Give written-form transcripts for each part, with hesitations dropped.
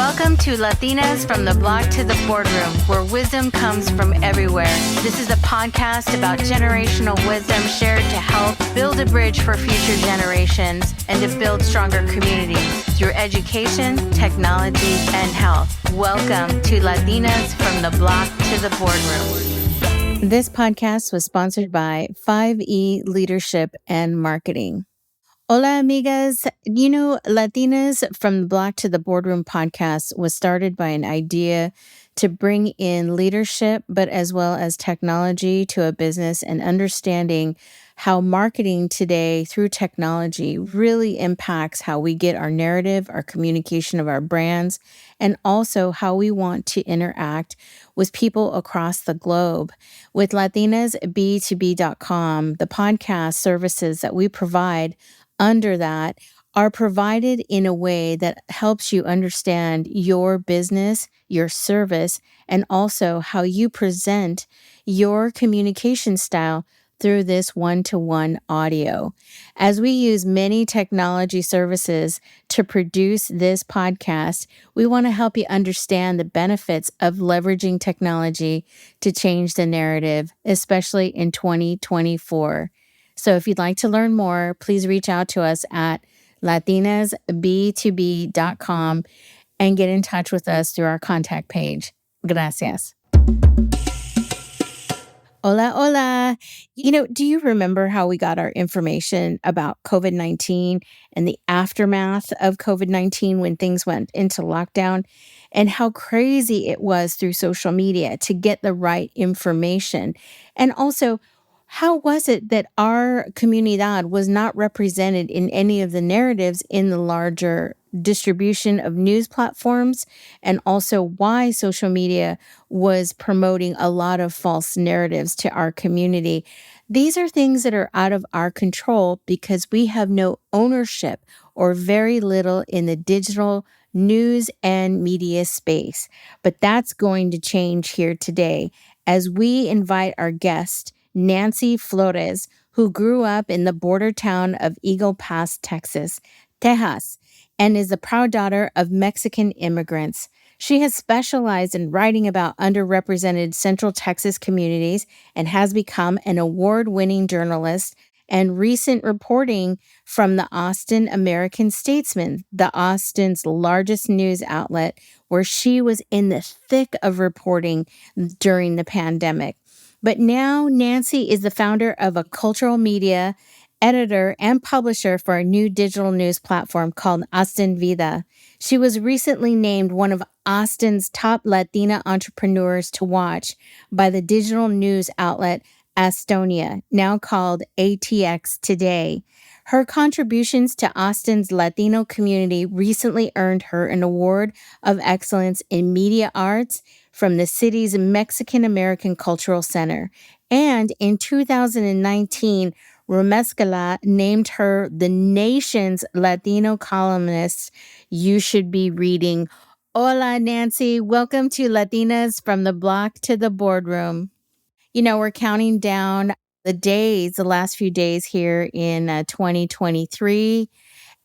Welcome to Latinas from the Block to the Boardroom, where wisdom comes from everywhere. This is a podcast about generational wisdom shared to help build a bridge for future generations and to build stronger communities through education, technology, and health. Welcome to Latinas from the Block to the Boardroom. This podcast was sponsored by 5E Leadership and Marketing. Hola, amigas. You know, Latinas from the Block to the Boardroom podcast was started by an idea to bring in leadership, but as well as technology to a business and understanding how marketing today through technology really impacts how we get our narrative, our communication of our brands, and also how we want to interact with people across the globe. With LatinasB2B.com, the podcast services that we provide under that are provided in a way that helps you understand your business, your service, and also how you present your communication style through this one-to-one audio. As we use many technology services to produce this podcast, we want to help you understand the benefits of leveraging technology to change the narrative, especially in 2024. So if you'd like to learn more, please reach out to us at latinasb2b.com and get in touch with us through our contact page. Gracias. Hola, hola. You know, do you remember how we got our information about COVID-19 and the aftermath of COVID-19 when things went into lockdown, and how crazy it was through social media to get the right information? And also, how was it that our comunidad was not represented in any of the narratives in the larger distribution of news platforms, and also why social media was promoting a lot of false narratives to our community? These are things that are out of our control because we have no ownership or very little in the digital news and media space. But that's going to change here today as we invite our guest, Nancy Flores, who grew up in the border town of Eagle Pass, Texas, and is the proud daughter of Mexican immigrants. She has specialized in writing about underrepresented Central Texas communities and has become an award-winning journalist and recent reporting from the Austin American-Statesman, the Austin's largest news outlet, where she was in the thick of reporting during the pandemic. But now Nancy is the founder of a cultural media editor and publisher for a new digital news platform called Austin Vida. She was recently named one of Austin's top Latina entrepreneurs to watch by the digital news outlet Estonia, now called ATX Today. Her contributions to Austin's Latino community recently earned her an award of excellence in media arts from the city's Mexican American Cultural Center. And in 2019, Romescala named her the nation's Latino columnist you should be reading. Hola, Nancy. Welcome to Latinas from the Block to the Boardroom. You know, we're counting down the last few days here in 2023.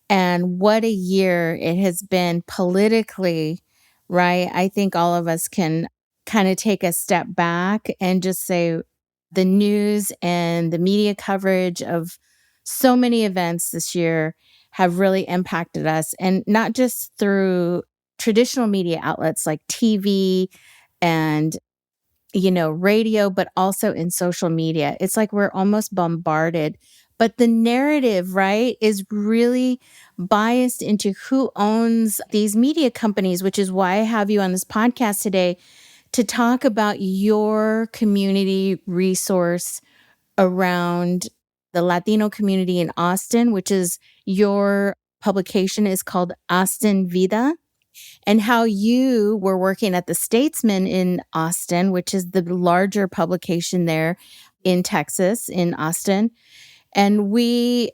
And what a year it has been politically, right? I think all of us can kind of take a step back and just say the news and the media coverage of so many events this year have really impacted us. And not just through traditional media outlets like TV and radio, but also in social media. It's like we're almost bombarded. But the narrative, right, is really biased into who owns these media companies, which is why I have you on this podcast today to talk about your community resource around the Latino community in Austin, which is your publication is called Austin Vida, and how you were working at the Statesman in Austin, which is the larger publication there in Texas, in Austin. And we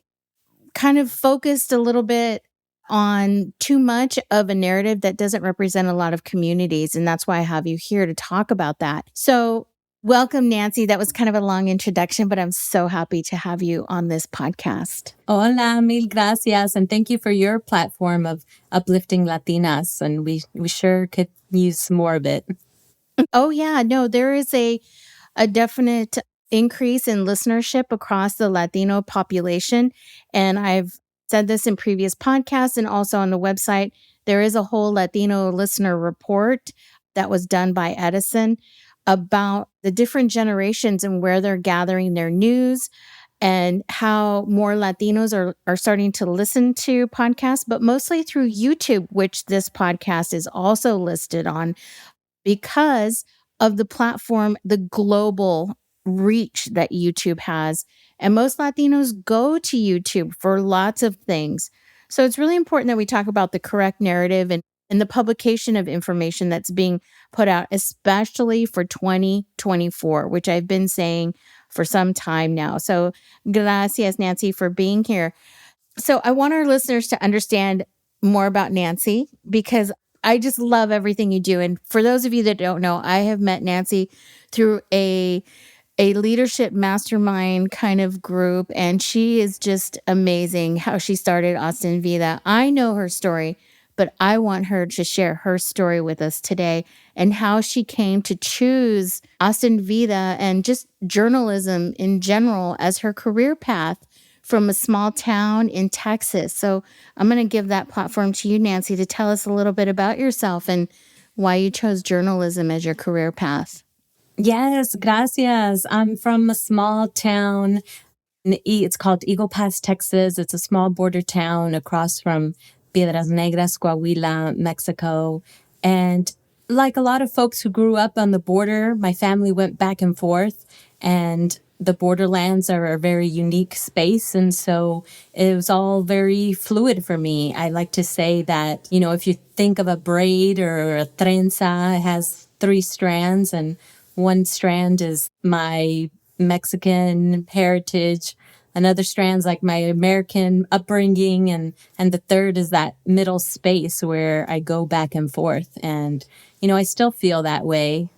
kind of focused a little bit on too much of a narrative that doesn't represent a lot of communities. And that's why I have you here to talk about that. So Welcome, Nancy. That was kind of a long introduction, but I'm so happy to have you on this podcast. Hola, mil gracias. And thank you for your platform of uplifting Latinas. And we sure could use more of it. Oh, yeah. No, there is a definite increase in listenership across the Latino population. And I've said this in previous podcasts and also on the website. There is a whole Latino listener report that was done by Edison about the different generations and where they're gathering their news and how more Latinos are starting to listen to podcasts, but mostly through YouTube, which this podcast is also listed on because of the platform, the global reach that YouTube has. And most Latinos go to YouTube for lots of things. So it's really important that we talk about the correct narrative and the publication of information that's being put out, especially for 2024, which I've been saying for some time now. So gracias, Nancy, for being here. So I want our listeners to understand more about Nancy because I just love everything you do. And for those of you that don't know, I have met Nancy through a leadership mastermind kind of group, and she is just amazing how she started Austin Vida. I know her story, but I want her to share her story with us today and how she came to choose Austin Vida and just journalism in general as her career path from a small town in Texas. So I'm going to give that platform to you, Nancy, to tell us a little bit about yourself and why you chose journalism as your career path. Yes, gracias. I'm from a small town. It's called Eagle Pass, Texas. It's a small border town across from Piedras Negras, Coahuila, Mexico. And like a lot of folks who grew up on the border, my family went back and forth. And the borderlands are a very unique space. And so it was all very fluid for me. I like to say that, if you think of a braid or a trenza, it has three strands, and one strand is my Mexican heritage. Another strand's like my American upbringing, and the third is that middle space where I go back and forth. And, I still feel that way.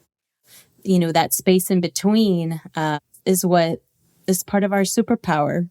That space in between is what is part of our superpower.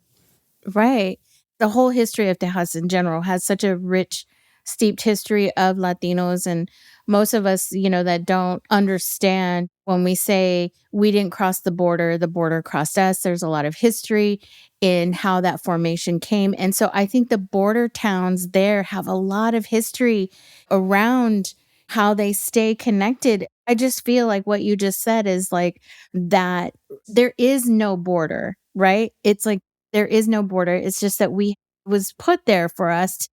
Right. The whole history of Tejas in general has such a rich, steeped history of Latinos. And most of us, that don't understand when we say we didn't cross the border crossed us. There's a lot of history in how that formation came. And so I think the border towns there have a lot of history around how they stay connected. I just feel like what you just said is like that there is no border, right? It's like there is no border. It's just that we was put there for us,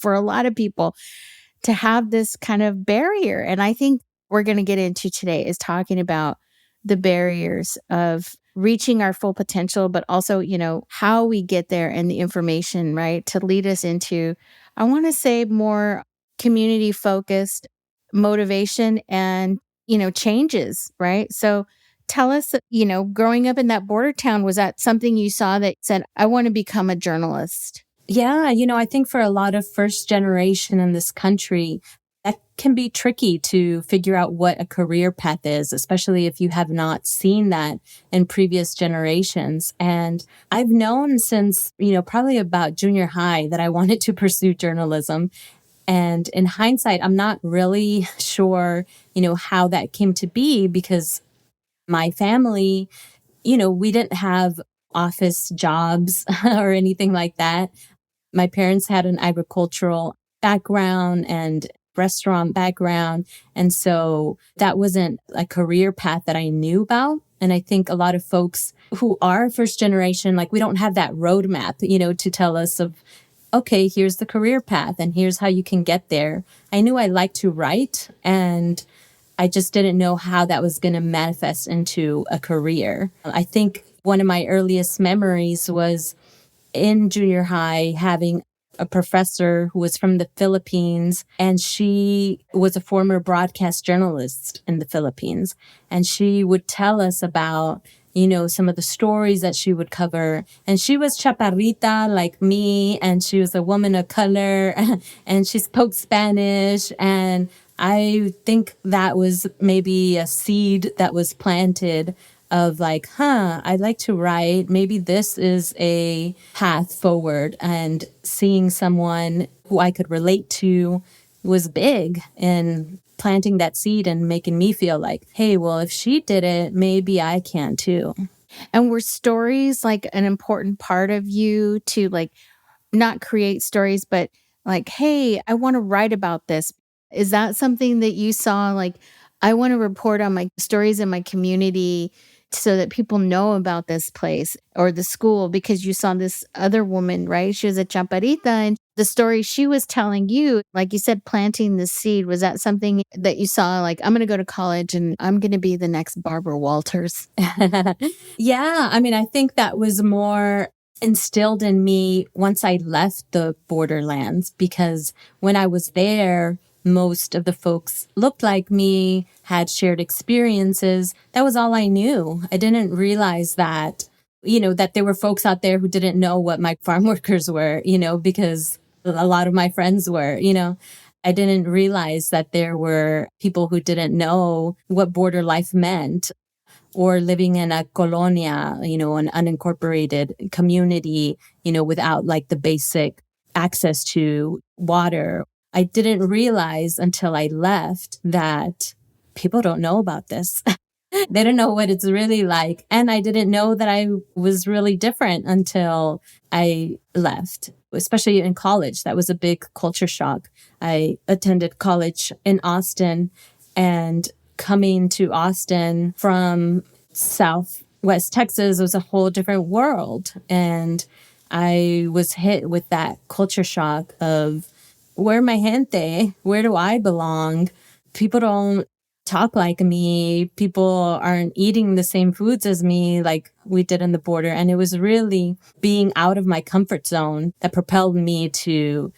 for a lot of people to have this kind of barrier. And I think we're going to get into today is talking about the barriers of reaching our full potential, but also, how we get there and the information, right, to lead us into, I want to say, more community focused motivation and, changes, right? So tell us, growing up in that border town, was that something you saw that said, I want to become a journalist? Yeah, I think for a lot of first generation in this country, that can be tricky to figure out what a career path is, especially if you have not seen that in previous generations. And I've known since, probably about junior high that I wanted to pursue journalism. And in hindsight, I'm not really sure, how that came to be because my family, we didn't have office jobs or anything like that. My parents had an agricultural background and restaurant background. And so that wasn't a career path that I knew about. And I think a lot of folks who are first generation, like we don't have that roadmap, to tell us of, okay, here's the career path and here's how you can get there. I knew I liked to write, and I just didn't know how that was going to manifest into a career. I think one of my earliest memories was in junior high having a professor who was from the Philippines, and she was a former broadcast journalist in the Philippines. And she would tell us about, some of the stories that she would cover. And she was chaparrita like me, and she was a woman of color, and she spoke Spanish. And I think that was maybe a seed that was planted of like, I'd like to write. Maybe this is a path forward. And seeing someone who I could relate to was big in planting that seed and making me feel like, hey, well, if she did it, maybe I can too. And were stories like an important part of you to like not create stories, but like, hey, I want to write about this? Is that something that you saw? Like, I want to report on my stories in my community so that people know about this place or the school because you saw this other woman, right? She was a chaparita and the story she was telling you, like you said, planting the seed. Was that something that you saw? Like, I'm going to go to college and I'm going to be the next Barbara Walters. Yeah, I mean, I think that was more instilled in me once I left the borderlands, because when I was there, most of the folks looked like me, had shared experiences. That was all I knew. I didn't realize that, that there were folks out there who didn't know what my farm workers were, because a lot of my friends were. I didn't realize that there were people who didn't know what border life meant, or living in a colonia, an unincorporated community, without like the basic access to water. I didn't realize until I left that people don't know about this. They don't know what it's really like. And I didn't know that I was really different until I left, especially in college. That was a big culture shock. I attended college in Austin, and coming to Austin from Southwest Texas was a whole different world. And I was hit with that culture shock of, where my gente? Where do I belong? People don't talk like me. People aren't eating the same foods as me like we did in the border. And it was really being out of my comfort zone that propelled me to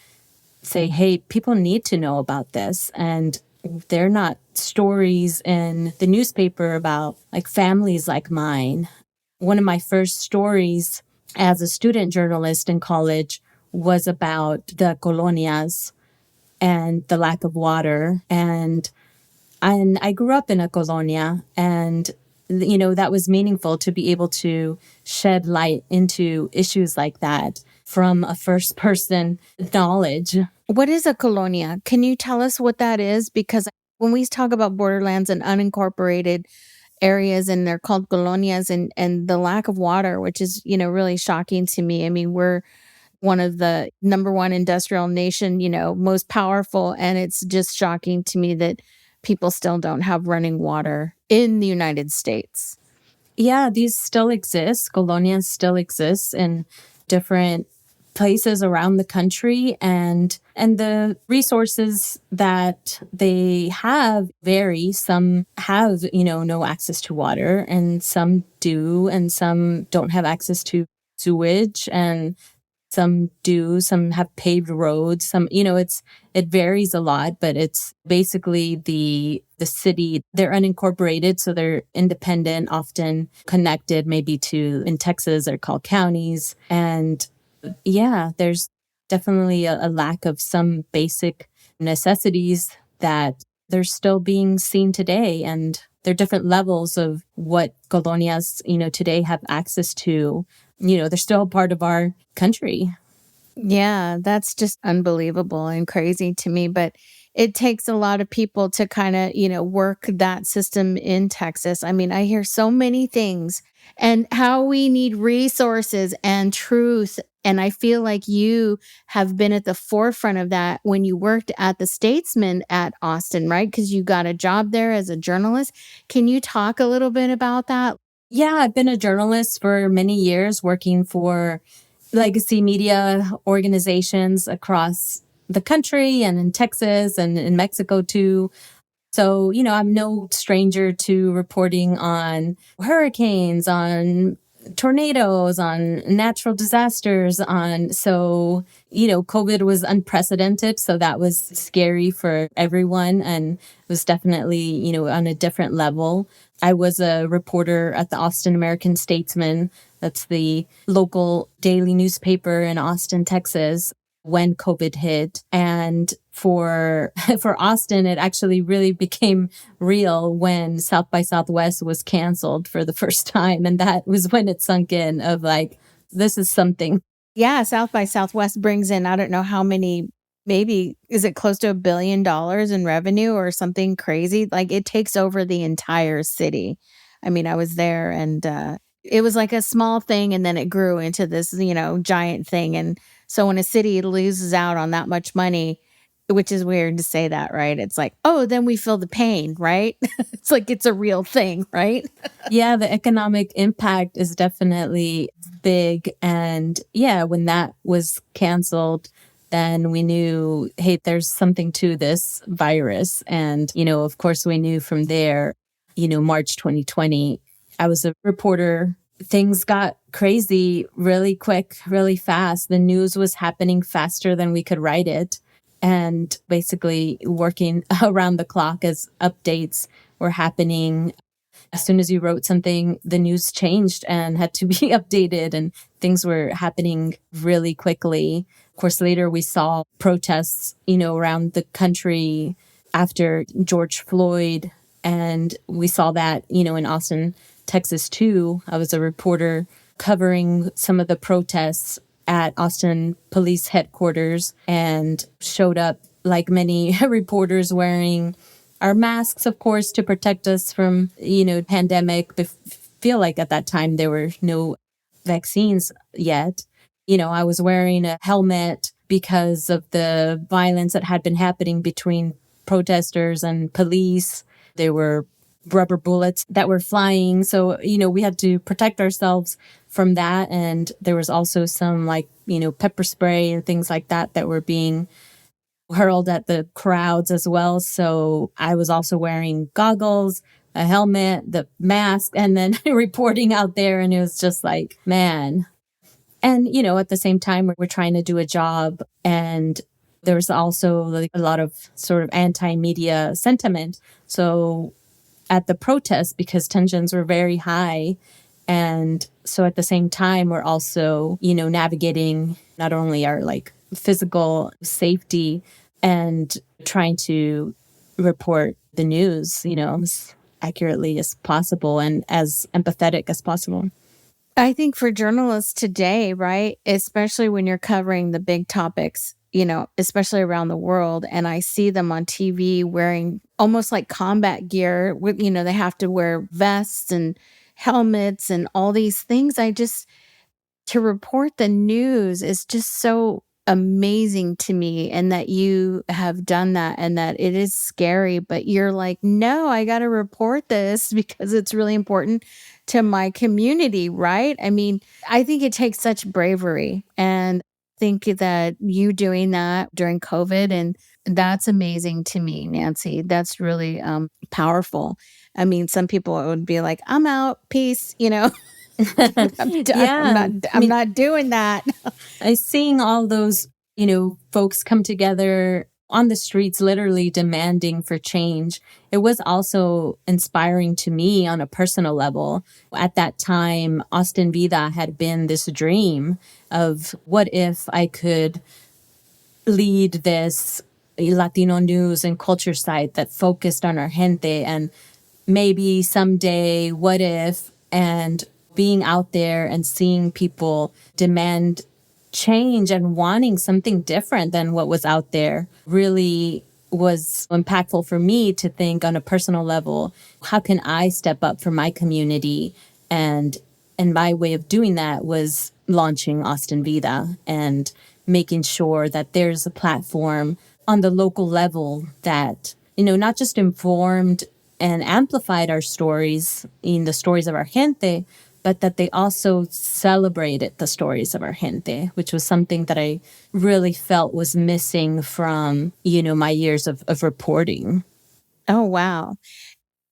say, hey, people need to know about this. And they're not stories in the newspaper about like families like mine. One of my first stories as a student journalist in college was about the colonias and the lack of water. And I grew up in a colonia, and that was meaningful to be able to shed light into issues like that from a first person knowledge. What is a colonia? Can you tell us what that is? Because when we talk about borderlands and unincorporated areas, and they're called colonias, and the lack of water, which is, really shocking to me. I mean, we're one of the number one industrial nation, most powerful. And it's just shocking to me that people still don't have running water in the United States. Yeah, these still exist. Colonias still exist in different places around the country, and the resources that they have vary. Some have, no access to water, and some do, and some don't have access to sewage, and some do, some have paved roads, some, it varies a lot, but it's basically the city. They're unincorporated, so they're independent, often connected maybe to, in Texas, they're called counties. And yeah, there's definitely a lack of some basic necessities that they're still being seen today. And there are different levels of what colonias, today have access to. They're still a part of our country. Yeah, that's just unbelievable and crazy to me. But it takes a lot of people to kind of, work that system in Texas. I mean, I hear so many things and how we need resources and truth. And I feel like you have been at the forefront of that when you worked at the Statesman at Austin, right? Because you got a job there as a journalist. Can you talk a little bit about that? Yeah, I've been a journalist for many years, working for legacy media organizations across the country and in Texas and in Mexico too. So, I'm no stranger to reporting on hurricanes, on tornadoes, on natural disasters, COVID was unprecedented. So that was scary for everyone, and was definitely, on a different level. I was a reporter at the Austin American Statesman. That's the local daily newspaper in Austin, Texas. when COVID hit. And for for Austin, it actually really became real when South by Southwest was canceled for the first time. And that was when it sunk in of like, this is something. Yeah, South by Southwest brings in I don't know how many, maybe is it close to $1 billion in revenue or something crazy? Like, it takes over the entire city. I mean, I was there and, it was like a small thing and then it grew into this, giant thing, and so when a city loses out on that much money, which is weird to say that, right? It's like, "Oh, then we feel the pain," right? It's like it's a real thing, right? Yeah, the economic impact is definitely big. And yeah, when that was canceled, then we knew, hey, there's something to this virus. And, of course, we knew from there, March 2020, I was a reporter. Things got crazy really quick, really fast. The news was happening faster than we could write it. And basically working around the clock as updates were happening. As soon as you wrote something, the news changed and had to be updated, and things were happening really quickly. Of course, later we saw protests, around the country after George Floyd. And we saw that, in Austin, Texas, too. I was a reporter covering some of the protests at Austin Police Headquarters and showed up like many reporters wearing our masks, of course, to protect us from, pandemic. But feel like at that time there were no vaccines yet. I was wearing a helmet because of the violence that had been happening between protesters and police. There were rubber bullets that were flying. So, we had to protect ourselves from that. And there was also some pepper spray and things like that that were being hurled at the crowds as well. So I was also wearing goggles, a helmet, the mask, and then reporting out there. And it was just like, man. And, at the same time, we're trying to do a job. And there was also like a lot of sort of anti-media sentiment. So at the protests, because tensions were very high. And so at the same time, we're also, navigating not only our like physical safety and trying to report the news, as accurately as possible and as empathetic as possible. I think for journalists today, right, especially when you're covering the big topics, especially around the world, and I see them on TV wearing almost like combat gear, they have to wear vests and helmets and all these things. To report the news is just so amazing to me, and that you have done that, and that it is scary, but you're like, no, I got to report this because it's really important to my community, right? I mean, I think it takes such bravery, and I think that you doing that during COVID, and that's amazing to me, Nancy. That's really powerful. I mean, some people would be like, I'm out, peace, I'm done. I'm Yeah. not I I'm mean, not doing that. I seeing all those, folks come together on the streets, literally demanding for change. It was also inspiring to me on a personal level. At that time, Austin Vida had been this dream of what if I could lead this Latino news and culture site that focused on our gente, and maybe someday, what if, and being out there and seeing people demand change and wanting something different than what was out there really was impactful for me to think on a personal level, how can I step up for my community? And my way of doing that was launching Austin Vida and making sure that there's a platform on the local level that, not just informed and amplified our stories in the stories of our gente, but that they also celebrated the stories of our gente, which was something that I really felt was missing from, my years of reporting. Oh, wow.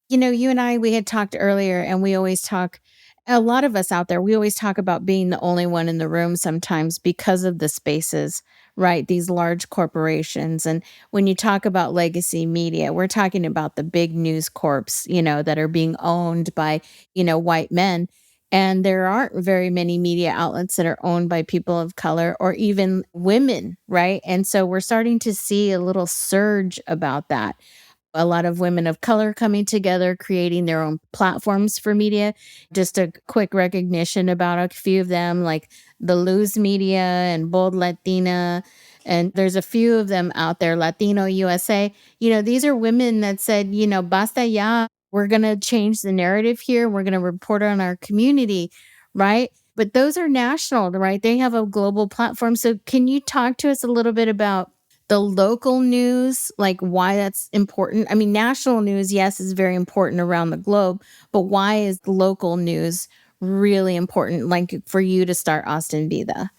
You and I, we had talked earlier, and we always talk, a lot of us out there, we always talk about being the only one in the room sometimes because of the spaces, right? These large corporations. And when you talk about legacy media, we're talking about the big news corps, that are being owned by, white men. And there aren't very many media outlets that are owned by people of color or even women, right? And so we're starting to see a little surge about that. A lot of women of color coming together, creating their own platforms for media. Just a quick recognition about a few of them, like the Luz Media and Bold Latina. And there's a few of them out there, Latino USA. These are women that said, basta ya. We're going to change the narrative here. We're going to report on our community, right? But those are national, right? They have a global platform. So can you talk to us a little bit about the local news, like why that's important? I mean, national news, yes, is very important around the globe, but why is local news really important, like for you to start Austin Vida?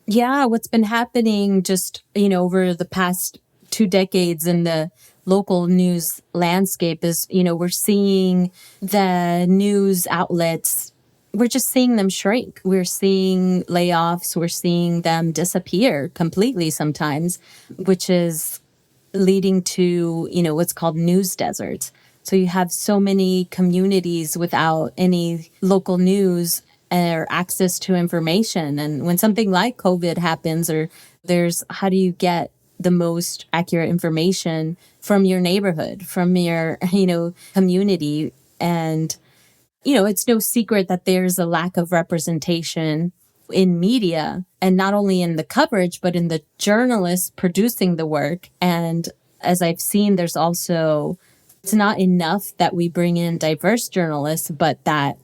Yeah, what's been happening just, over the past 2 decades in the local news landscape is, we're seeing the news outlets, we're just seeing them shrink. We're seeing layoffs, we're seeing them disappear completely sometimes, which is leading to, what's called news deserts. So you have so many communities without any local news or access to information. And when something like COVID happens, or there's, how do you get the most accurate information from your neighborhood, from your, community? And it's no secret that there's a lack of representation in media, and not only in the coverage, but in the journalists producing the work. And as I've seen, there's also, it's not enough that we bring in diverse journalists, but that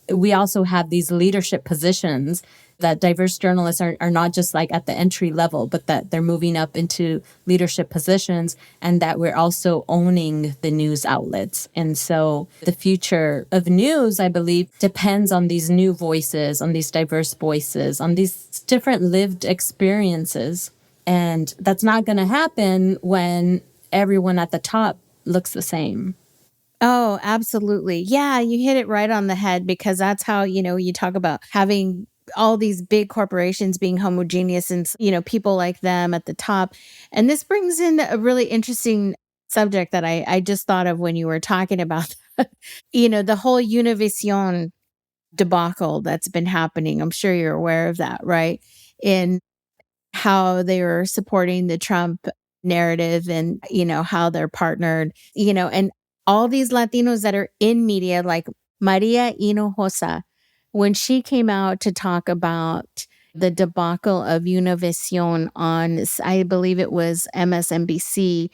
we also have these leadership positions, that diverse journalists are not just like at the entry level, but that they're moving up into leadership positions, and that we're also owning the news outlets. And so the future of news, I believe, depends on these new voices, on these diverse voices, on these different lived experiences. And that's not going to happen when everyone at the top looks the same. Oh, absolutely. Yeah, you hit it right on the head, because that's how, you talk about having all these big corporations being homogeneous and, people like them at the top. And this brings in a really interesting subject that I just thought of when you were talking about, the whole Univision debacle that's been happening. I'm sure you're aware of that, right? In how they were supporting the Trump narrative, and, how they're partnered, and all these Latinos that are in media, like Maria Hinojosa, when she came out to talk about the debacle of Univision on, I believe it was MSNBC,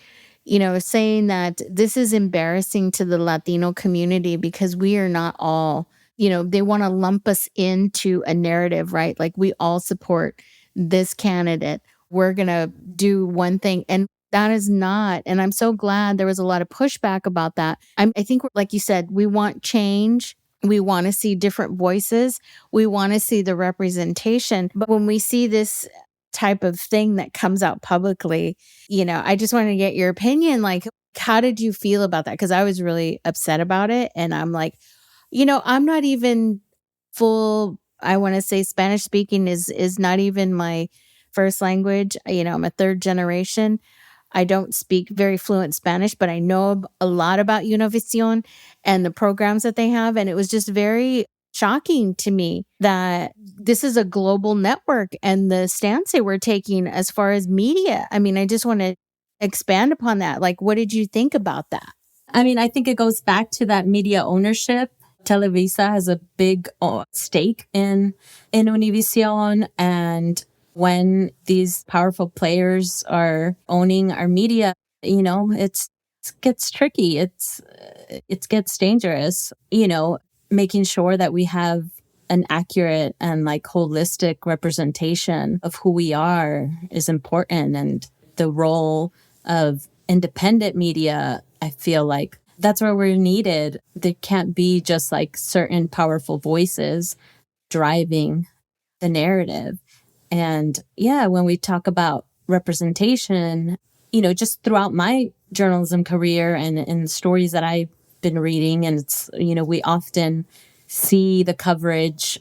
saying that this is embarrassing to the Latino community because we are not all, they want to lump us into a narrative, right? Like we all support this candidate. We're going to do one thing. And that is not. And I'm so glad there was a lot of pushback about that. I think, like you said, we want change. We want to see different voices. We want to see the representation. But when we see this type of thing that comes out publicly, I just want to get your opinion. Like, how did you feel about that? Because I was really upset about it. And I'm like, I'm not even full, I want to say Spanish speaking is not even my first language. I'm a third generation. I don't speak very fluent Spanish, but I know a lot about Univision and the programs that they have. And it was just very shocking to me that this is a global network and the stance they were taking as far as media. I mean, I just want to expand upon that. Like, what did you think about that? I mean, I think it goes back to that media ownership. Televisa has a big stake in Univision, and when these powerful players are owning our media, it gets tricky. It gets dangerous. Making sure that we have an accurate and like holistic representation of who we are is important, and the role of independent media, I feel like that's where we're needed. There can't be just like certain powerful voices driving the narrative. And yeah, when we talk about representation, just throughout my journalism career and stories that I've been reading, and it's, we often see the coverage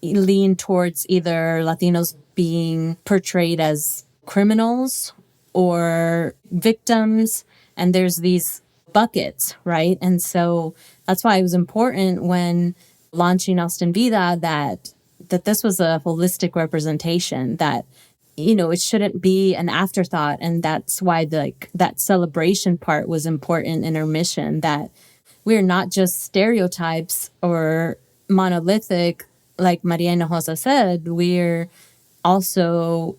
lean towards either Latinos being portrayed as criminals or victims. And there's these buckets, right? And so that's why it was important when launching Austin Vida that this was a holistic representation, that it shouldn't be an afterthought. And that's why that celebration part was important in our mission, that we're not just stereotypes or monolithic, like Maria Hinojosa said. We're also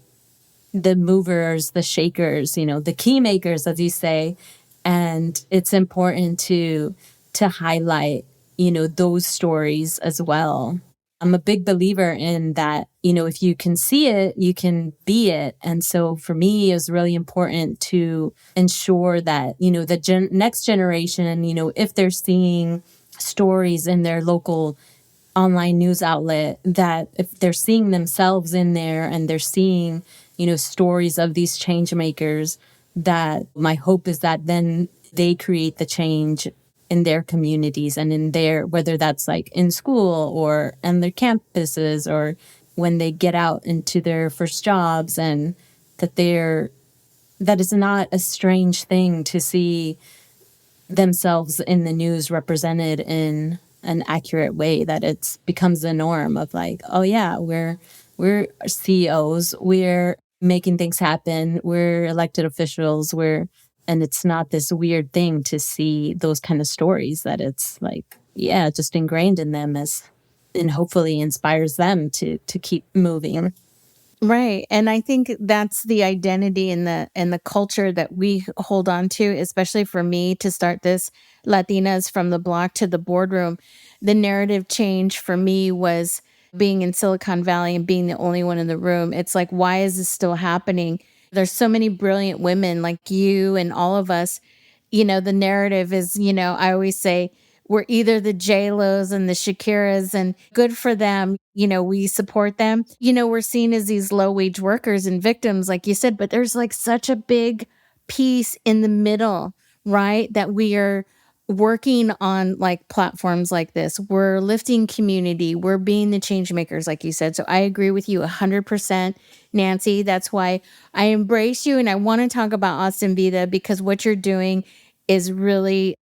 the movers, the shakers, the key makers, as you say. And it's important to highlight, those stories as well. I'm a big believer in that, if you can see it, you can be it. And so for me, it was really important to ensure that, the next generation, if they're seeing stories in their local online news outlet, that if they're seeing themselves in there and they're seeing, stories of these change makers, that my hope is that then they create the change in their communities and in their, whether that's like in school or on their campuses or when they get out into their first jobs, and that is not a strange thing to see themselves in the news represented in an accurate way, that it becomes the norm of like, oh yeah, we're CEOs, we're making things happen, we're elected officials, and it's not this weird thing to see those kind of stories, that it's like, yeah, just ingrained in them, and hopefully inspires them to keep moving. Right. And I think that's the identity and the culture that we hold on to, especially for me to start this Latinas from the block to the boardroom. The narrative change for me was being in Silicon Valley and being the only one in the room. It's like, why is this still happening? There's so many brilliant women like you and all of us. The narrative is, I always say we're either the J-Los and the Shakiras, and good for them. We support them. We're seen as these low wage workers and victims, like you said, but there's like such a big piece in the middle, right? That we are working on like platforms like this. We're lifting community. We're being the change makers, like you said. So I agree with you 100%, Nancy. That's why I embrace you. And I want to talk about Austin Vida, because what you're doing is really,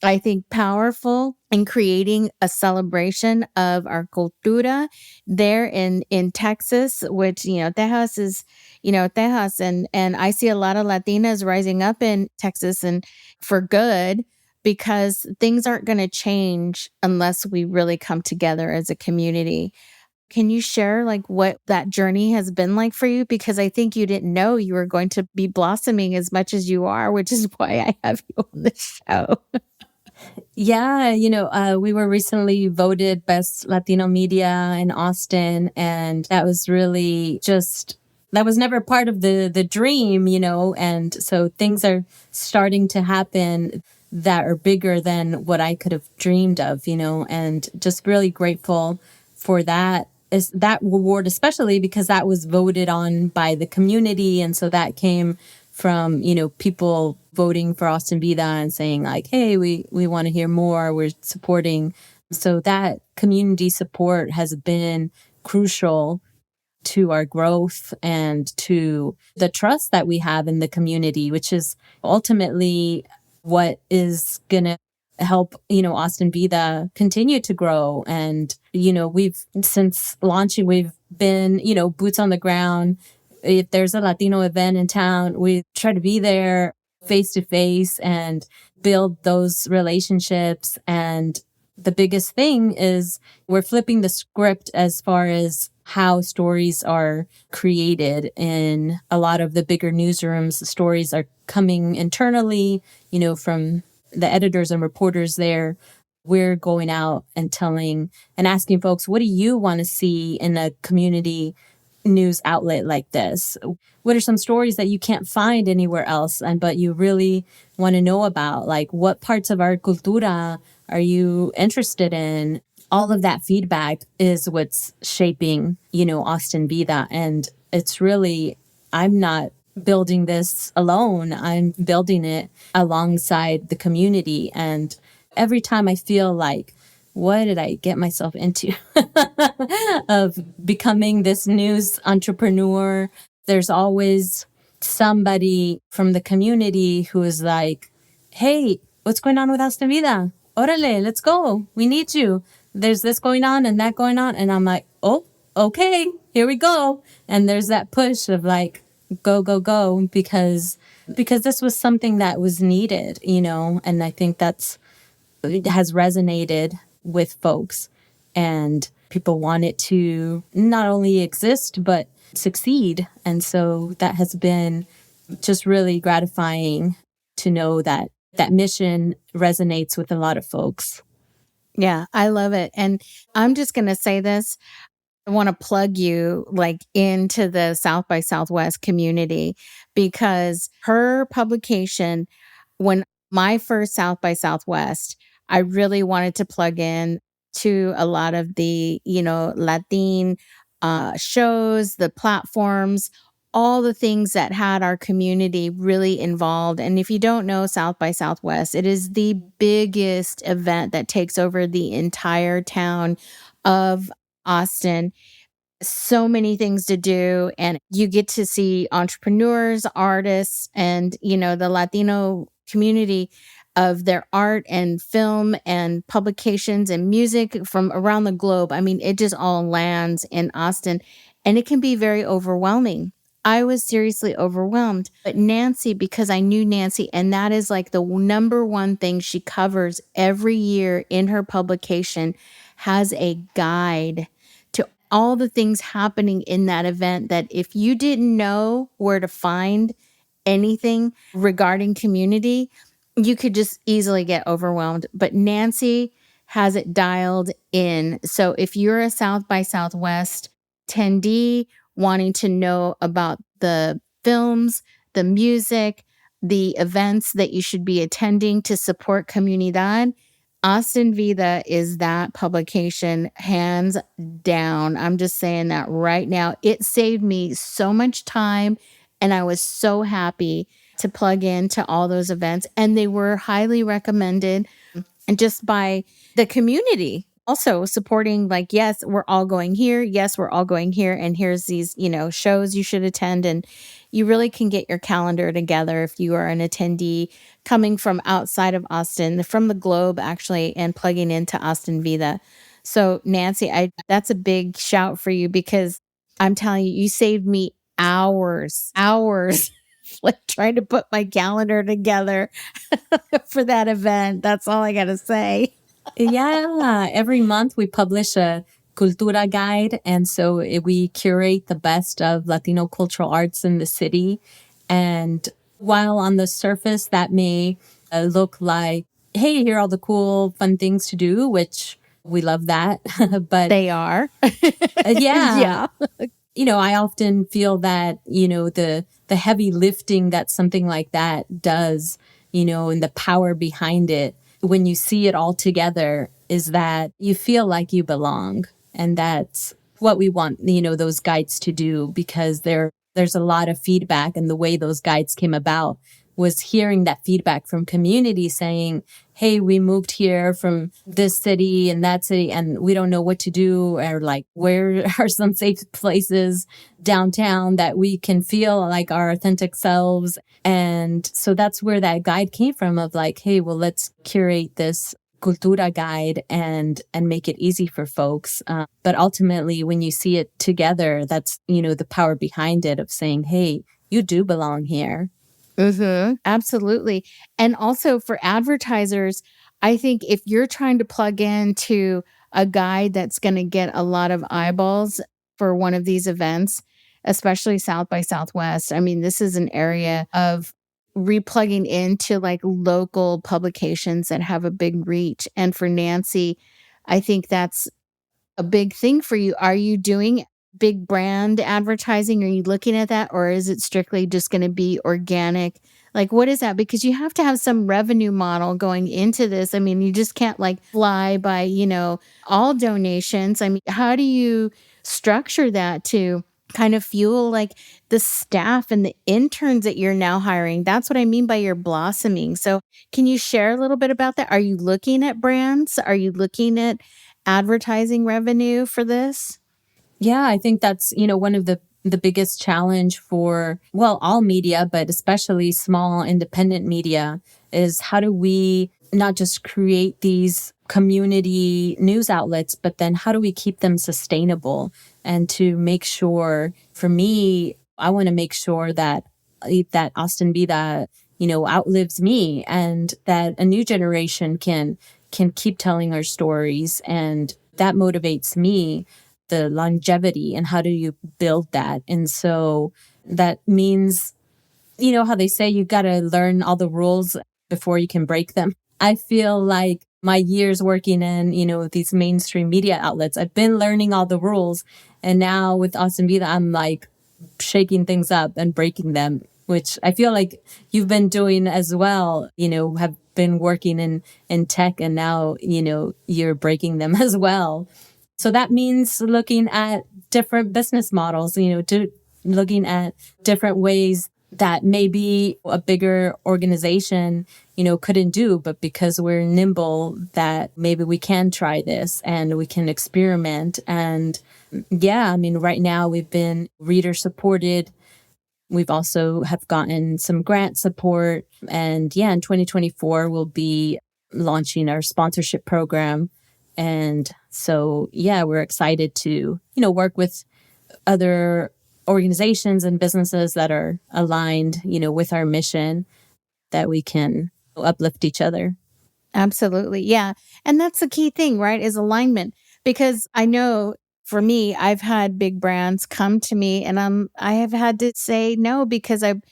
I think, powerful in creating a celebration of our cultura there in Texas, which, Tejas is, Tejas. And I see a lot of Latinas rising up in Texas, and for good, because things aren't going to change unless we really come together as a community. Can you share like what that journey has been like for you? Because I think you didn't know you were going to be blossoming as much as you are, which is why I have you on the show. Yeah, we were recently voted Best Latino Media in Austin, and that was really that was never part of the dream, and so things are starting to happen that are bigger than what I could have dreamed of, and just really grateful for that. Is that reward, especially because that was voted on by the community, and so that came from people voting for Austin Vida and saying like, hey, we want to hear more, we're supporting. So that community support has been crucial to our growth and to the trust that we have in the community, which is ultimately what is going to help, Austin Vida continue to grow. And, we've, since launching, we've been, boots on the ground. If there's a Latino event in town, we try to be there face to face and build those relationships. And the biggest thing is we're flipping the script as far as how stories are created in a lot of the bigger newsrooms. The stories are coming internally, from the editors and reporters there. We're going out and telling and asking folks, what do you want to see in a community news outlet like this? What are some stories that you can't find anywhere else, but you really want to know about? Like, what parts of our cultura are you interested in? All of that feedback is what's shaping, Austin Vida. And it's really, I'm not building this alone. I'm building it alongside the community. And every time I feel like, what did I get myself into of becoming this news entrepreneur? There's always somebody from the community who is like, hey, what's going on with Austin Vida? Orale, let's go. We need you. there's this going on and that going on. And I'm like, oh, okay, here we go. And there's that push of like, go, go, go, because this was something that was needed, you know, and I think that's it has resonated with folks, and people want it to not only exist but succeed. And so that has been just really gratifying to know that that mission resonates with a lot of folks. Yeah, I love it. And I'm just going to say this. I want to plug you like into the South by Southwest community because her publication, when my first South by Southwest, I really wanted to plug in to a lot of the, Latin shows, the platforms, all the things that had our community really involved. And if you don't know South by Southwest, it is the biggest event that takes over the entire town of Austin. So many things to do, and you get to see entrepreneurs, artists, and the Latino community of their art and film and publications and music from around the globe. I mean, it just all lands in Austin, and it can be very overwhelming. I was seriously overwhelmed. But Nancy, because I knew Nancy, and that is like the number one thing she covers every year in her publication, has a guide to all the things happening in that event, that if you didn't know where to find anything regarding community, you could just easily get overwhelmed. But Nancy has it dialed in. So if you're a South by Southwest attendee wanting to know about the films, the music, the events that you should be attending to support Comunidad, Austin Vida is that publication, hands down. I'm just saying that right now. It saved me so much time, and I was so happy to plug into all those events. And they were highly recommended, and just by the community. Also supporting, like, yes, we're all going here. Yes, we're all going here. And here's these, shows you should attend. And you really can get your calendar together if you are an attendee coming from outside of Austin, from the globe, actually, and plugging into Austin Vida. So, Nancy, that's a big shout for you, because I'm telling you, you saved me hours, like trying to put my calendar together for that event. That's all I got to say. Yeah, every month we publish a Cultura guide. And so we curate the best of Latino cultural arts in the city. And while on the surface that may look like, hey, here are all the cool, fun things to do, which we love that. But They are. yeah, Yeah. I often feel that, the heavy lifting that something like that does, and the power behind it, when you see it all together, is that you feel like you belong. And that's what we want, those guides to do, because there's a lot of feedback. And the way those guides came about was hearing that feedback from community saying, hey, we moved here from this city and that city, and we don't know what to do, or like, where are some safe places downtown that we can feel like our authentic selves. And so that's where that guide came from, of like, hey, well, let's curate this Cultura guide and make it easy for folks. But ultimately, when you see it together, that's, the power behind it, of saying, hey, you do belong here. Mm-hmm. Absolutely. And also for advertisers, I think if you're trying to plug into a guide that's going to get a lot of eyeballs for one of these events, especially South by Southwest, I mean, this is an area of replugging into like local publications that have a big reach. And for Nancy, I think that's a big thing for you. Are you doing big brand advertising? Are you looking at that? Or is it strictly just going to be organic? Like, what is that? Because you have to have some revenue model going into this. I mean, you just can't like fly by, all donations. I mean, how do you structure that to kind of fuel like the staff and the interns that you're now hiring? That's what I mean by your blossoming. So, can you share a little bit about that? Are you looking at brands? Are you looking at advertising revenue for this? Yeah, I think that's, one of the biggest challenge for, well, all media, but especially small independent media, is how do we not just create these community news outlets, but then how do we keep them sustainable? And to make sure, for me, I want to make sure that Austin Vida, outlives me, and that a new generation can keep telling our stories. And that motivates me, the longevity, and how do you build that? And so that means, how they say you got to learn all the rules before you can break them. I feel like my years working in, these mainstream media outlets, I've been learning all the rules. And now with Austin Vida, I'm like shaking things up and breaking them, which I feel like you've been doing as well, have been working in tech, and now, you're breaking them as well. So that means looking at different business models, looking at different ways that maybe a bigger organization, couldn't do, but because we're nimble, that maybe we can try this and we can experiment. And yeah, I mean, right now we've been reader supported. We've also have gotten some grant support. And yeah, in 2024, we'll be launching our sponsorship program. And so, yeah, we're excited to, work with other organizations and businesses that are aligned, with our mission, that we can uplift each other. Absolutely. Yeah. And that's the key thing, right? Is alignment. Because I know for me, I've had big brands come to me and I have had to say no because I'm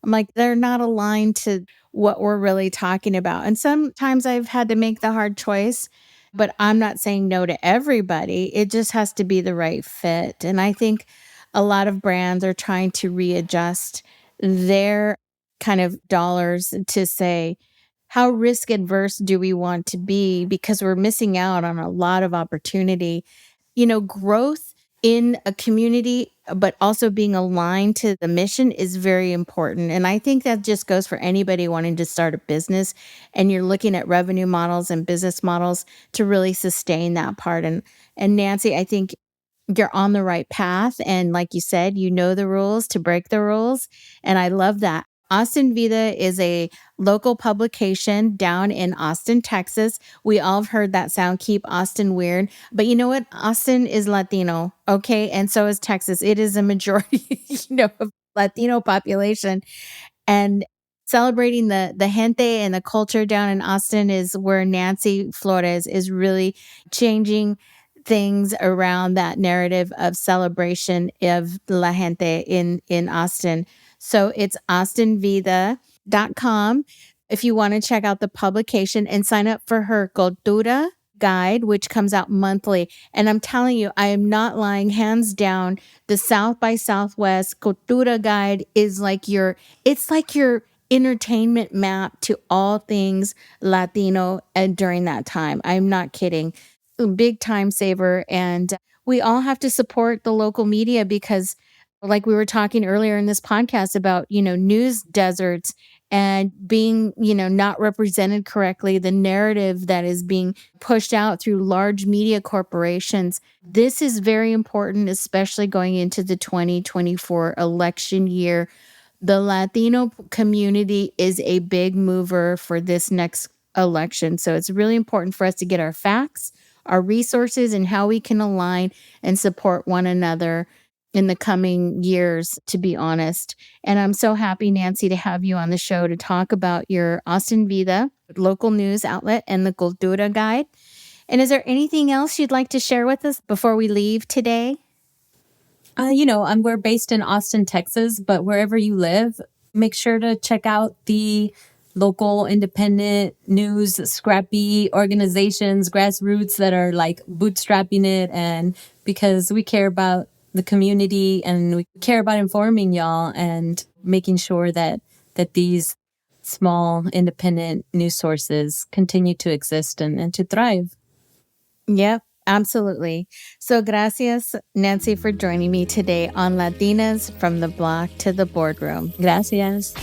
like, they're not aligned to what we're really talking about. And sometimes I've had to make the hard choice, but I'm not saying no to everybody. It just has to be the right fit. And I think a lot of brands are trying to readjust their kind of dollars to say, how risk adverse do we want to be? Because we're missing out on a lot of opportunity. Growth in a community, but also being aligned to the mission is very important. And I think that just goes for anybody wanting to start a business and you're looking at revenue models and business models to really sustain that part. And Nancy, I think you're on the right path. And like you said, you know the rules to break the rules. And I love that. Austin Vida is a local publication down in Austin, Texas. We all have heard that sound, keep Austin weird. But you know what? Austin is Latino, okay? And so is Texas. It is a majority, of Latino population. And celebrating the gente and the culture down in Austin is where Nancy Flores is really changing things around that narrative of celebration of la gente in Austin. So it's austinvida.com if you want to check out the publication and sign up for her Cultura guide, which comes out monthly. And I'm telling you, I am not lying, hands down, the South by Southwest Cultura guide is it's like your entertainment map to all things Latino and during that time. I'm not kidding. A big time saver. And we all have to support the local media because like we were talking earlier in this podcast about, news deserts and being, not represented correctly, the narrative that is being pushed out through large media corporations. This is very important, especially going into the 2024 election year. The Latino community is a big mover for this next election. So it's really important for us to get our facts, our resources, and how we can align and support one another in the coming years, to be honest. And I'm so happy, Nancy, to have you on the show to talk about your Austin Vida local news outlet and the Cultura Guide. And is there anything else you'd like to share with us before we leave today? We're based in Austin, Texas, but wherever you live, make sure to check out the local independent news, scrappy organizations, grassroots that are like bootstrapping it. And because we care about the community and we care about informing y'all and making sure that these small independent news sources continue to exist and to thrive. Yep, absolutely. So gracias, Nancy, for joining me today on Latinas from the Block to the Boardroom. Gracias.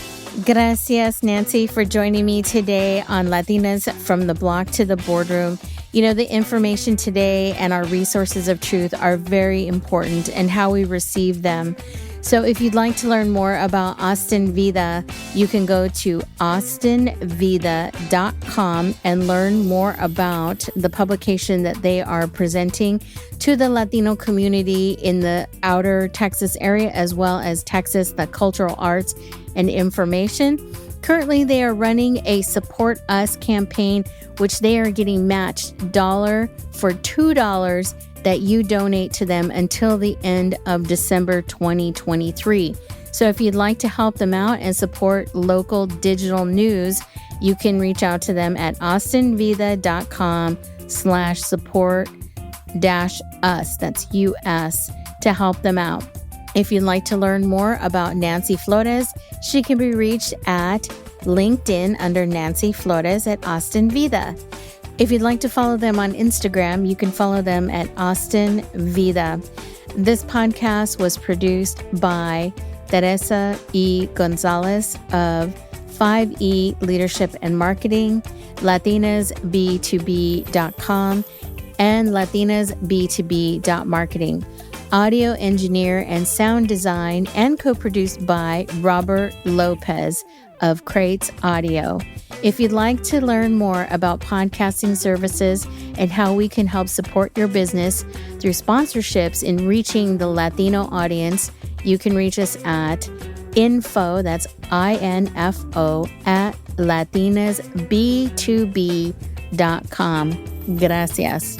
Gracias, Nancy, for joining me today on Latinas from the Block to the Boardroom. The information today and our resources of truth are very important, and how we receive them So if you'd like to learn more about Austin Vida, you can go to austinvida.com and learn more about the publication that they are presenting to the Latino community in the outer Texas area, as well as Texas, the cultural arts and information. Currently, they are running a Support Us campaign, which they are getting matched $1 for $2 that you donate to them until the end of December 2023. So if you'd like to help them out and support local digital news, you can reach out to them at austinvida.com/support-us, that's US, to help them out. If you'd like to learn more about Nancy Flores, she can be reached at LinkedIn under Nancy Flores at Austin Vida. If you'd like to follow them on Instagram, you can follow them at Austin Vida. This podcast was produced by Teresa E. Gonzalez of 5E Leadership and Marketing, latinasb2b.com, and latinasb2b.marketing. Audio engineer and sound design and co-produced by Robert Lopez of Crates Audio. If you'd like to learn more about podcasting services and how we can help support your business through sponsorships in reaching the Latino audience, you can reach us at info, that's INFO, at latinasb2b.com. Gracias.